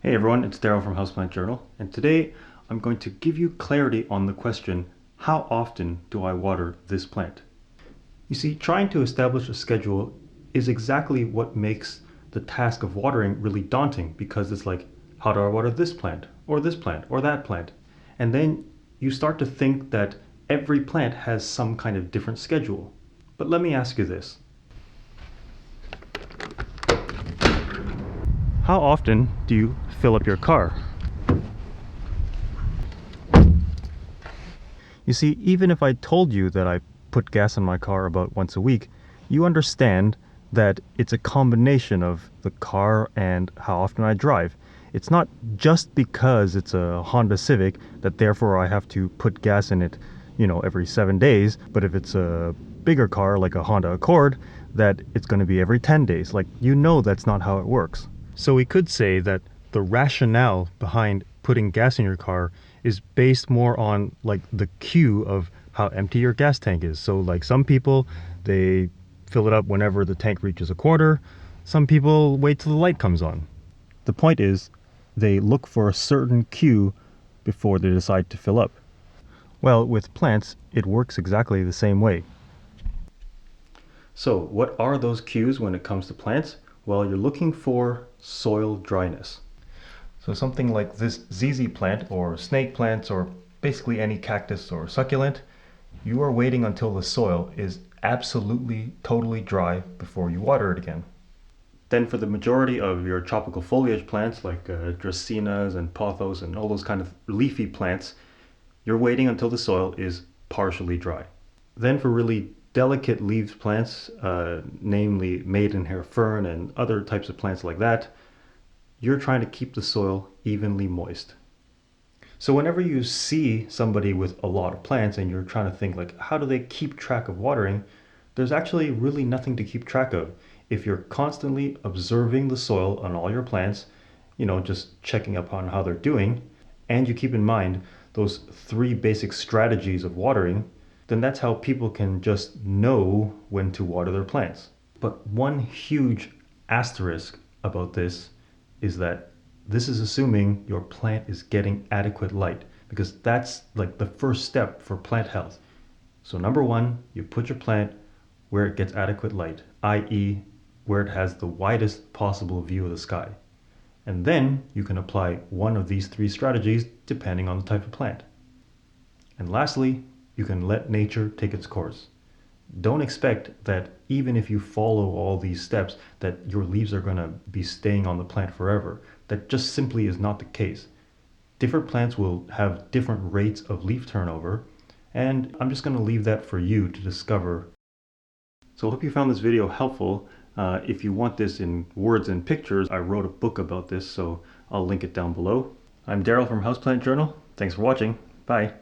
Hey everyone, it's Daryl from Houseplant Journal, and today I'm going to give you clarity on the question, how often do I water this plant? You see, trying to establish a schedule is exactly what makes the task of watering really daunting, because it's like, how do I water this plant, or that plant? And then you start to think that every plant has some kind of different schedule. But let me ask you this. How often do you fill up your car? You see, even if I told you that I put gas in my car about once a week, you understand that it's a combination of the car and how often I drive. It's not just because it's a Honda Civic that therefore I have to put gas in it, every 7 days, but if it's a bigger car like a Honda Accord, that it's going to be every 10 days. That's not how it works. So we could say that the rationale behind putting gas in your car is based more on the cue of how empty your gas tank is. So some people, they fill it up whenever the tank reaches a quarter. Some people wait till the light comes on. The point is, they look for a certain cue before they decide to fill up. Well, with plants, it works exactly the same way. So what are those cues when it comes to plants? Well, you're looking for soil dryness. So something like this ZZ plant or snake plants or basically any cactus or succulent, you are waiting until the soil is absolutely totally dry before you water it again. Then for the majority of your tropical foliage plants like dracaenas and pothos and all those kind of leafy plants, you're waiting until the soil is partially dry. Then for really delicate leaved plants, namely maidenhair fern and other types of plants like that, you're trying to keep the soil evenly moist. So whenever you see somebody with a lot of plants and you're trying to think how do they keep track of watering, there's actually really nothing to keep track of. If you're constantly observing the soil on all your plants, just checking up on how they're doing, and you keep in mind those 3 basic strategies of watering, then that's how people can just know when to water their plants. But one huge asterisk about this is that this is assuming your plant is getting adequate light, because that's the first step for plant health. So number 1, you put your plant where it gets adequate light, i.e. where it has the widest possible view of the sky. And then you can apply one of these 3 strategies depending on the type of plant. And lastly, you can let nature take its course. Don't expect that even if you follow all these steps that your leaves are going to be staying on the plant forever. That just simply is not the case. Different plants will have different rates of leaf turnover, and I'm just going to leave that for you to discover. So I hope you found this video helpful. If you want this in words and pictures, I wrote a book about this, so I'll link it down below. I'm Daryl from Houseplant Journal. Thanks for watching. Bye.